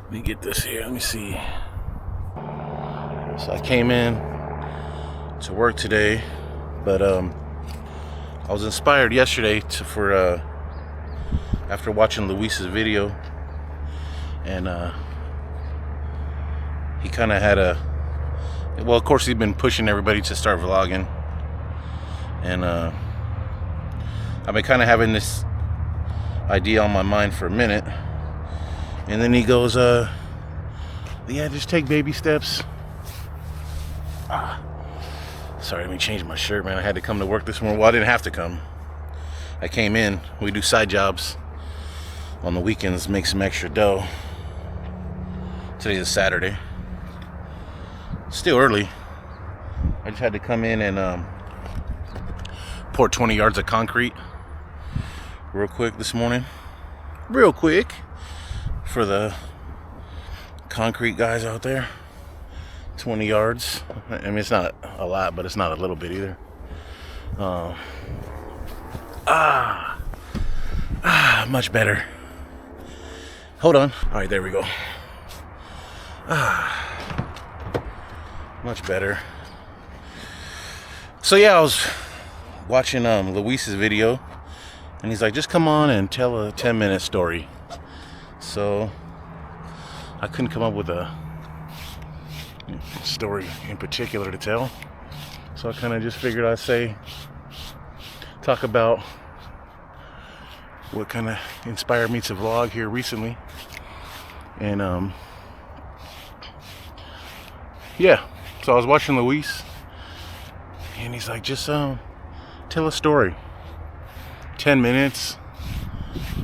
Let me get this here. Let me see. So I came in to work today, but I was inspired yesterday for after watching Luis's video, and he kind of had well, of course he's been pushing everybody to start vlogging, and I've been kind of having this idea on my mind for a minute, and then he goes, yeah, just take baby steps. Sorry, let me change my shirt, man. I had to come to work this morning. Well, I didn't have to come. I came in. We do side jobs on the weekends, make some extra dough. Today's a Saturday. Still early. I just had to come in and pour 20 yards of concrete real quick this morning. Real quick for the concrete guys out there. 20 yards. I mean, it's not a lot, but it's not a little bit either. Much better. Hold on. All right, there we go. Much better. So yeah, I was watching Luis's video, and he's like, just come on and tell a 10-minute story. So I couldn't come up with a story in particular to tell, so I kind of just figured I'd talk about what kind of inspired me to vlog here recently. And yeah, so I was watching Luis, and he's like, just tell a story, 10 minutes,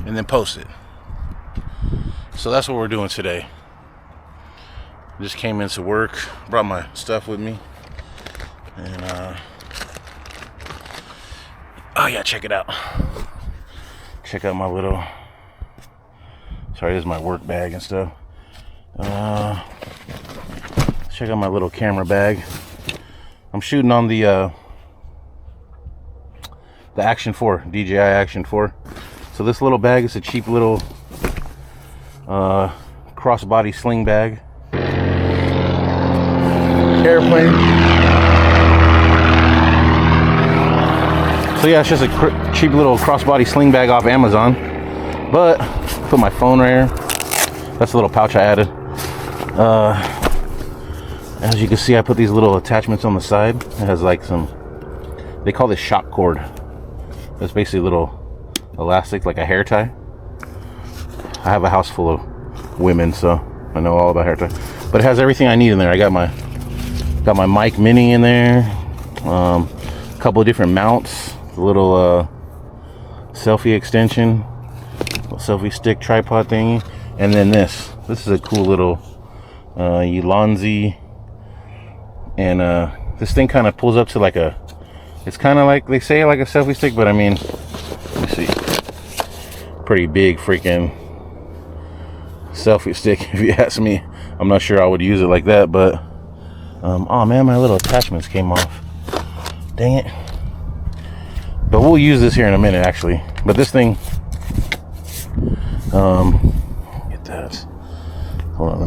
and then post it. So that's what we're doing today. Just came into work, brought my stuff with me, and oh yeah, check it out. Check out my little, sorry, this is my work bag and stuff. Check out my little camera bag. I'm shooting on the Action 4, DJI Action 4. So this little bag is a cheap little crossbody sling bag. Airplane. So yeah, it's just a cheap little crossbody sling bag off Amazon. But put my phone right here. That's a little pouch I added. As you can see, I put these little attachments on the side. It has like some, they call this shock cord. It's basically a little elastic, like a hair tie. I have a house full of women, so I know all about hair tie. But it has everything I need in there. I got my mic mini in there, a couple of different mounts, a little selfie extension, little selfie stick tripod thingy, and then this is a cool little Ulanzi, and this thing kind of pulls up to like it's kind of like, they say like a selfie stick, but I mean, let me see, pretty big freaking selfie stick if you ask me. I'm not sure I would use it like that, but oh man, my little attachments came off. Dang it. But we'll use this here in a minute, actually. But this thing, get that. Hold on,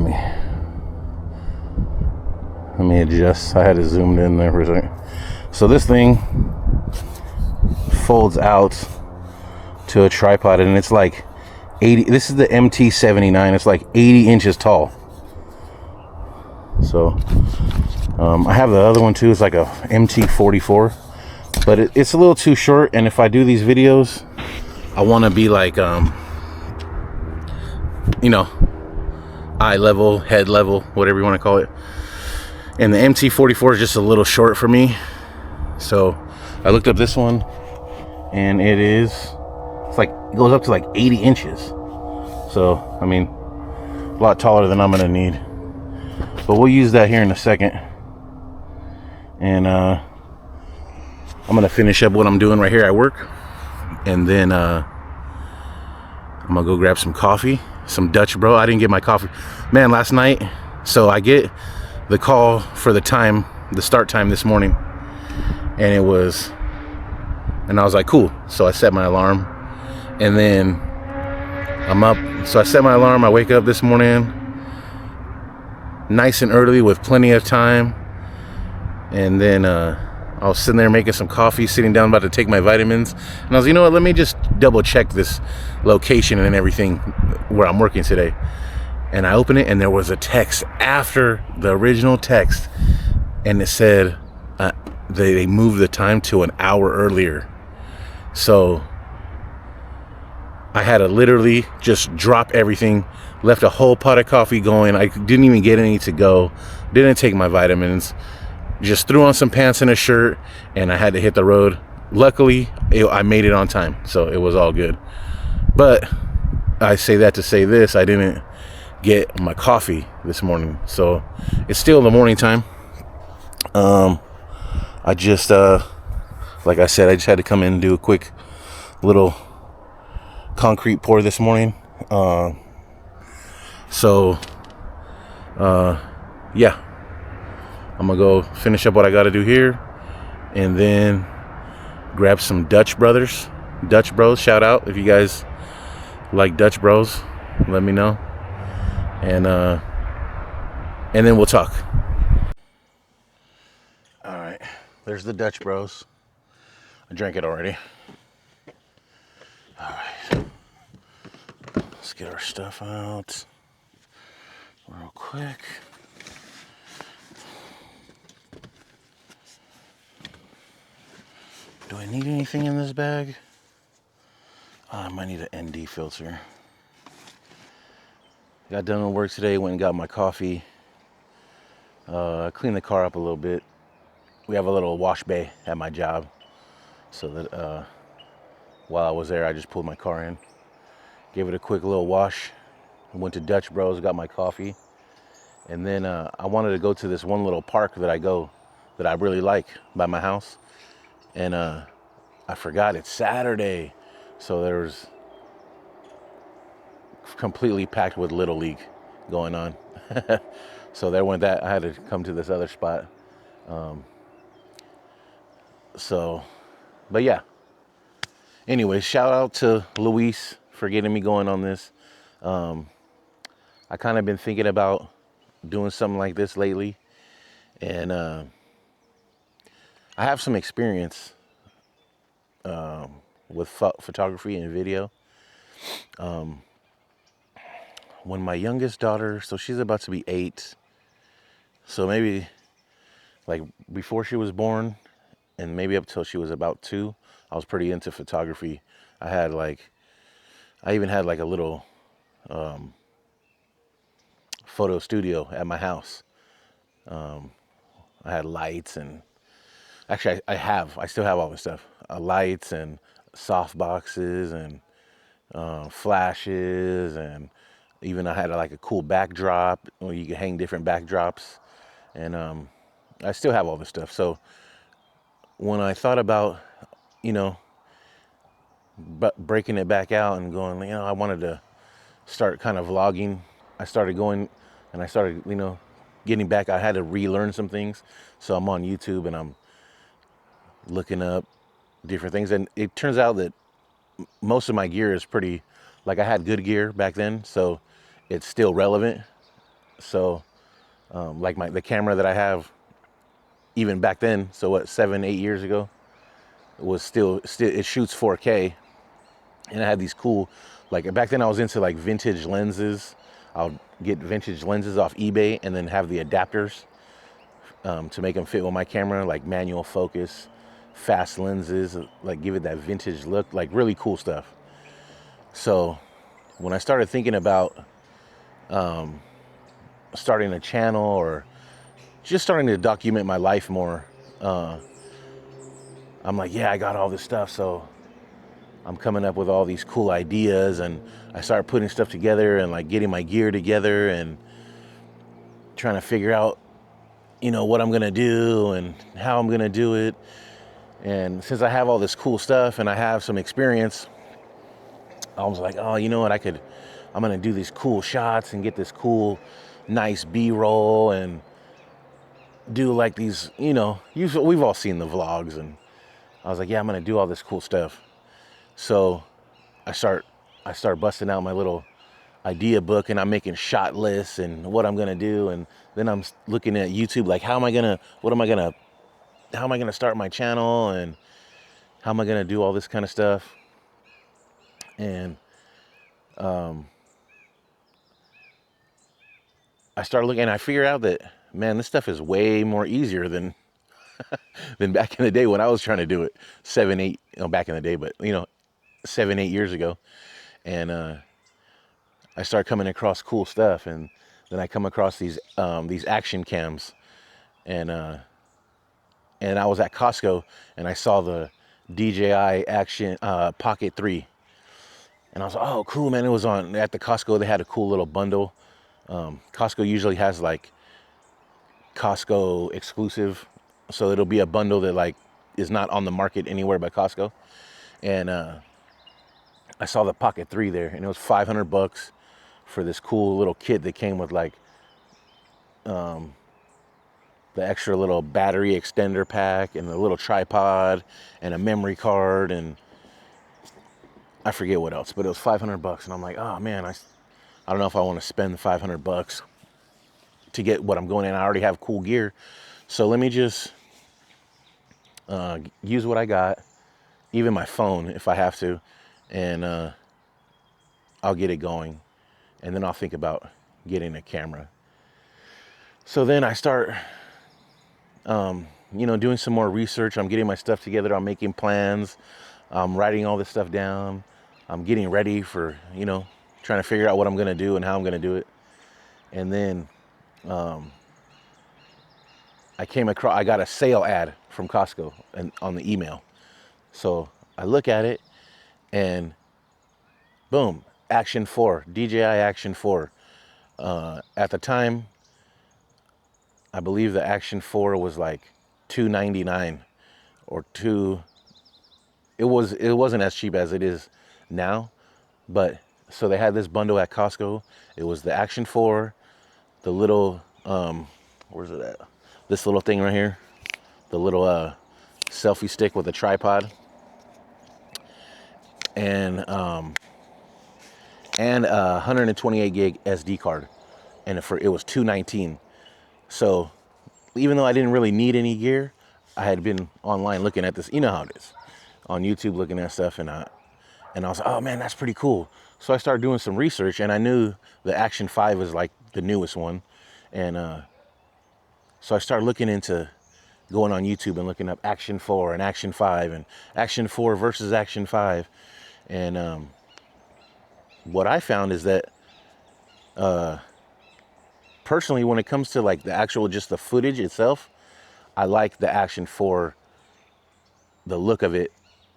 let me adjust. I had to zoom in there for a second. So this thing folds out to a tripod, and it's like 80. This is the MT79. It's like 80 inches tall. So I have the other one too. It's like a MT44, but it's a little too short, and if I do these videos, I want to be like you know, eye level, head level, whatever you want to call it. And the MT44 is just a little short for me. So I looked up this one, and it's like, it goes up to like 80 inches. So I mean, a lot taller than I'm gonna need. But we'll use that here in a second. And I'm gonna finish up what I'm doing right here at work, and then I'm gonna go grab some coffee, some Dutch Bro. I didn't get my coffee, man, last night. So I get the call for the start time this morning, and I was like, cool. So I set my alarm, and then I'm up. So I set my alarm, I wake up this morning, nice and early with plenty of time. And then I was sitting there making some coffee, sitting down about to take my vitamins. And I was, you know what, let me just double check this location and everything where I'm working today. And I opened it and there was a text after the original text. And it said they moved the time to an hour earlier. So I had to literally just drop everything, left a whole pot of coffee going. I didn't even get any to go, didn't take my vitamins, just threw on some pants and a shirt, and I had to hit the road. Luckily, I made it on time, so it was all good. But I say that to say this, I didn't get my coffee this morning, so it's still the morning time. I just, like I said, I just had to come in and do a quick little concrete pour this morning. Yeah, I'm gonna go finish up what I gotta do here, and then grab some Dutch Bros. Shout out if you guys like Dutch Bros, let me know, and then we'll talk. All right, there's the Dutch Bros. I drank it already. All right, let's get our stuff out real quick. Do I need anything in this bag? I might need an ND filter. Got done with work today, went and got my coffee. I cleaned the car up a little bit. We have a little wash bay at my job, so that while I was there, I just pulled my car in, gave it a quick little wash. I went to Dutch Bros, got my coffee, and then I wanted to go to this one little park that I really like by my house, and I forgot it's Saturday, so there was completely packed with Little League going on. So there went that. I had to come to this other spot. But yeah. Anyway, shout out to Luis for getting me going on this. I kind of been thinking about doing something like this lately, and I have some experience with photography and video. When my youngest daughter, so she's about to be 8, so maybe like before she was born and maybe up till she was about 2, I was pretty into photography. I even had like a little photo studio at my house. I had lights, and actually I still have all this stuff. Lights and soft boxes and flashes, and even I had like a cool backdrop where you could hang different backdrops, and I still have all this stuff. So when I thought about, breaking it back out and going, I wanted to start kind of vlogging, I started going and I started, getting back. I had to relearn some things. So I'm on YouTube and I'm looking up different things. And it turns out that most of my gear is pretty, like I had good gear back then, so it's still relevant. So like the camera that I have even back then, so what, 7-8 years ago, was still it shoots 4K. And I had these cool, like back then I was into like vintage lenses. I'll get vintage lenses off eBay and then have the adapters to make them fit with my camera, like manual focus, fast lenses, like give it that vintage look, like really cool stuff. So when I started thinking about starting a channel or just starting to document my life more, I'm like, yeah, I got all this stuff, so I'm coming up with all these cool ideas, and I started putting stuff together and like getting my gear together and trying to figure out, what I'm gonna do and how I'm gonna do it. And since I have all this cool stuff and I have some experience, I was like, oh, you know what, I'm gonna do these cool shots and get this cool, nice B-roll and do like these, we've all seen the vlogs, and I was like, yeah, I'm gonna do all this cool stuff. So I start busting out my little idea book, and I'm making shot lists and what I'm gonna do, and then I'm looking at YouTube like how am I gonna start my channel, and how am I gonna do all this kind of stuff. And I started looking, and I figured out that, man, this stuff is way more easier than back in the day when I was trying to do it 7, 8, back in the day, but 7, 8 years ago. And I started coming across cool stuff, and then I come across these action cams, and I was at Costco, and I saw the DJI Action Pocket 3, and I was like, oh, cool, man. It was on at the Costco. They had a cool little bundle. Costco usually has like Costco exclusive, so it'll be a bundle that like is not on the market anywhere but Costco. And I saw the Pocket 3 there, and it was $500 for this cool little kit that came with like the extra little battery extender pack and a little tripod and a memory card, and I forget what else, but it was $500. And I'm like, oh man, I don't know if I want to spend $500 to get what I'm going in. I already have cool gear, so let me just use what I got, even my phone if I have to, and I'll get it going, and then I'll think about getting a camera. So then I start doing some more research. I'm getting my stuff together. I'm making plans. I'm writing all this stuff down. I'm getting ready for, trying to figure out what I'm going to do and how I'm going to do it. And then I got a sale ad from Costco and on the email. So I look at it, and boom, Action 4, DJI Action 4. At the time, I believe the Action 4 was like $299 or $2. It wasn't as cheap as it is now, but so they had this bundle at Costco. It was the Action 4, the little where's it at? This little thing right here, the little selfie stick with a tripod, and a 128 gig SD card, and it was $219. So even though I didn't really need any gear, I had been online looking at this. You know how it is, on YouTube looking at stuff, and I was like, oh man, that's pretty cool. So I started doing some research, and I knew the Action 5 was like the newest one, and so I started looking into going on YouTube and looking up Action 4 and Action 5 and Action 4 versus Action 5, and what I found is that personally, when it comes to like the actual just the footage itself, I like the Action 4, the look of it,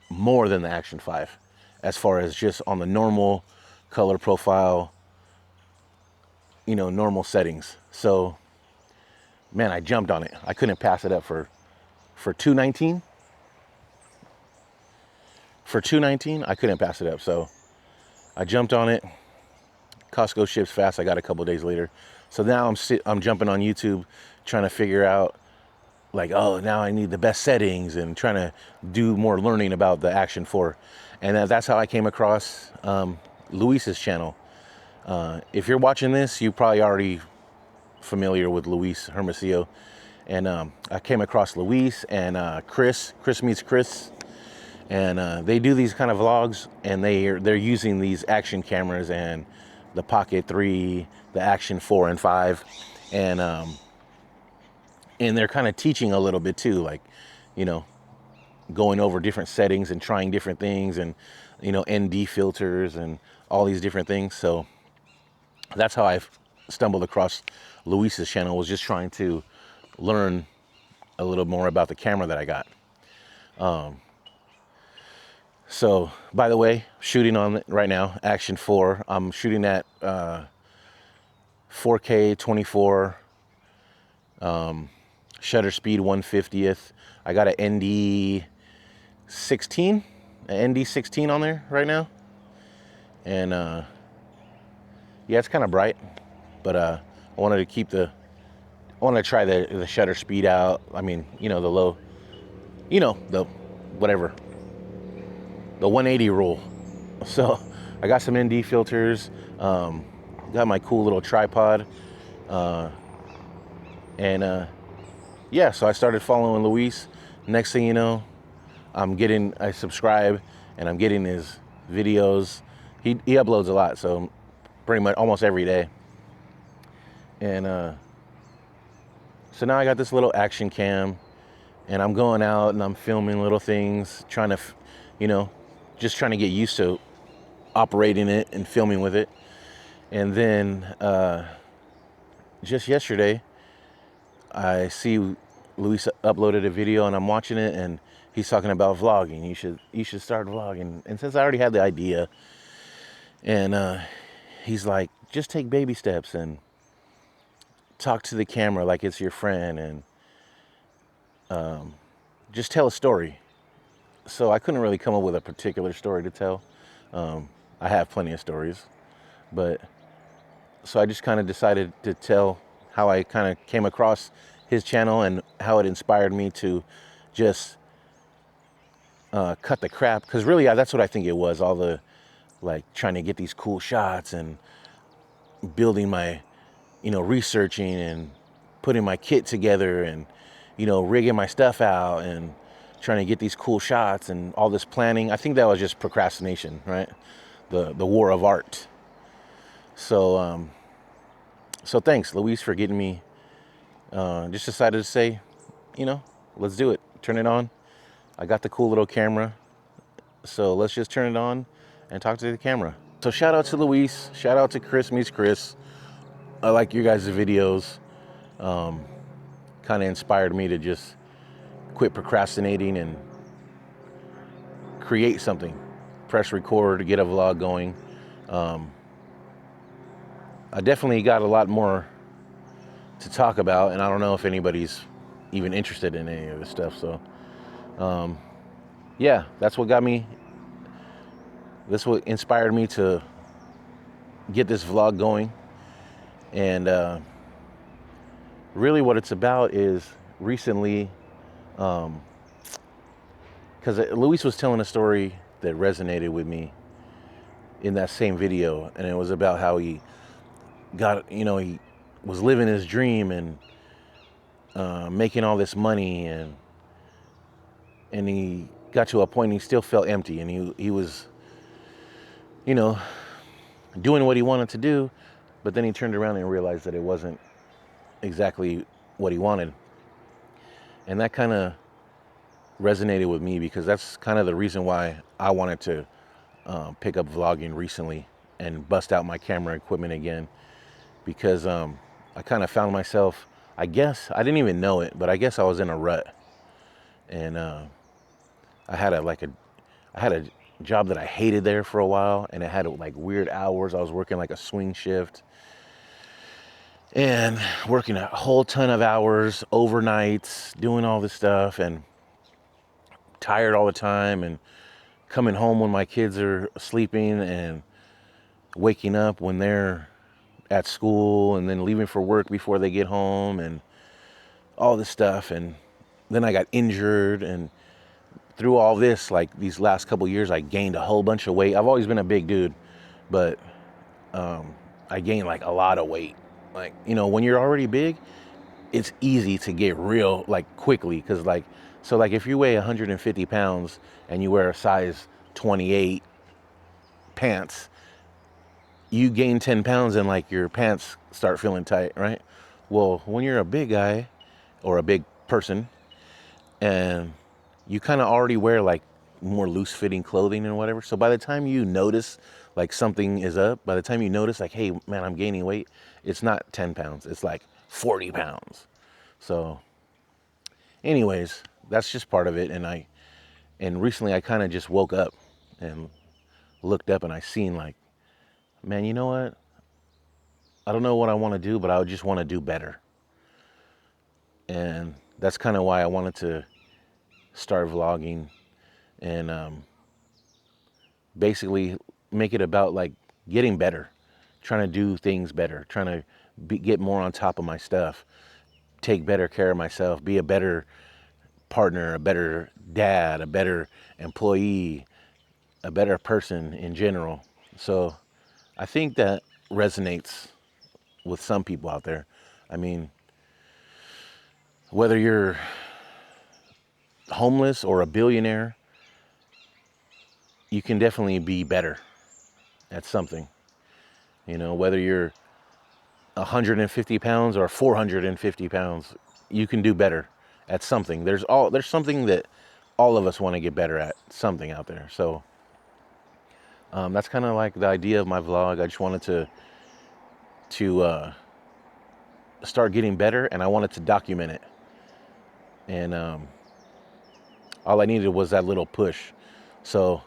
more than the Action 5, as far as just on the normal color profile, normal settings. So man, I jumped on it. I couldn't pass it up for $219. For $219, I couldn't pass it up. So I jumped on it. Costco ships fast. I got it a couple days later. So now I'm jumping on YouTube trying to figure out like, oh, now I need the best settings, and trying to do more learning about the Action 4. And that's how I came across Luis's channel. If you're watching this, you probably already familiar with Luis Hermosillo. And I came across Luis and Chris Meets Chris. And they do these kind of vlogs, and they're using these action cameras and the Pocket 3, the Action 4 and 5, and they're kind of teaching a little bit too, like, going over different settings and trying different things, and ND filters and all these different things. So that's how I've stumbled across Luis's channel, was just trying to learn a little more about the camera that I got. So, by the way, shooting on it right now, Action 4. I'm shooting at 4K 24, shutter speed 1/50th. I got an ND16 on there right now, and yeah, it's kind of bright, but I wanted to try the shutter speed out. I mean, the low, the whatever. The 180 rule. So I got some ND filters. got my cool little tripod, and yeah, so I started following Luis. Next thing you know, I subscribe, and I'm getting his videos. He uploads a lot, so pretty much almost every day. And so now I got this little action cam, and I'm going out and I'm filming little things, trying to, just trying to get used to operating it and filming with it. And then just yesterday, I see Luis uploaded a video, and I'm watching it, and he's talking about vlogging. You should start vlogging. And since I already had the idea, and he's like, just take baby steps and talk to the camera like it's your friend, and just tell a story. So I couldn't really come up with a particular story to tell. I have plenty of stories, but so I just kind of decided to tell how I kind of came across his channel and how it inspired me to just cut the crap. Because really, that's what I think it was. All the trying to get these cool shots and building my, researching and putting my kit together and, rigging my stuff out and trying to get these cool shots and all this planning. I think that was just procrastination, right? The war of art. So so thanks, Luis, for getting me. Just decided to say, let's do it. Turn it on. I got the cool little camera, so let's just turn it on and talk to the camera. So shout out to Luis. Shout out to Chris Meets Chris. I like your guys' videos. Kind of inspired me to just quit procrastinating and create something. Press record to get a vlog going. I definitely got a lot more to talk about, and I don't know if anybody's even interested in any of this stuff. So yeah, that's what inspired me to get this vlog going. And really what it's about is recently, because Luis was telling a story that resonated with me in that same video, and it was about how he got, he was living his dream and making all this money, and he got to a point he still felt empty, and he was, doing what he wanted to do, but then he turned around and realized that it wasn't exactly what he wanted. And that kind of resonated with me, because that's kind of the reason why I wanted to pick up vlogging recently and bust out my camera equipment again, because I kind of found myself, I guess I didn't even know it, but I guess I was in a rut. And I had a job that I hated there for a while, and it had weird hours. I was working a swing shift and working a whole ton of hours, overnights, doing all this stuff, and tired all the time, and coming home when my kids are sleeping and waking up when they're at school, and then leaving for work before they get home, and all this stuff. And then I got injured, and through all this, these last couple years, I gained a whole bunch of weight. I've always been a big dude, but I gained a lot of weight. When you're already big, it's easy to get real quickly, because if you weigh 150 pounds and you wear a size 28 pants, you gain 10 pounds and your pants start feeling tight, right? Well, when you're a big guy or a big person, and you kind of already wear more loose fitting clothing and whatever, so by the time you notice something is up, by the time you notice hey man, I'm gaining weight, it's not 10 pounds, it's 40 pounds. So anyways, that's just part of it. And recently I kind of just woke up and looked up, and I seen man, you know what, I don't know what I want to do, but I just want to do better. And that's kind of why I wanted to start vlogging, and basically make it about getting better, trying to do things better, trying to get more on top of my stuff, take better care of myself, be a better partner, a better dad, a better employee, a better person in general. So I think that resonates with some people out there. I mean, whether you're homeless or a billionaire, you can definitely be better at something. You know, whether you're 150 pounds or 450 pounds, you can do better at something. There's something that all of us want to get better at, something out there. So that's kind of like the idea of my vlog. I just wanted to start getting better, and I wanted to document it. And all I needed was that little push. So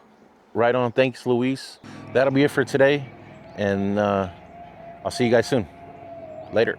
right on. Thanks, Luis. That'll be it for today, and I'll see you guys soon. Later.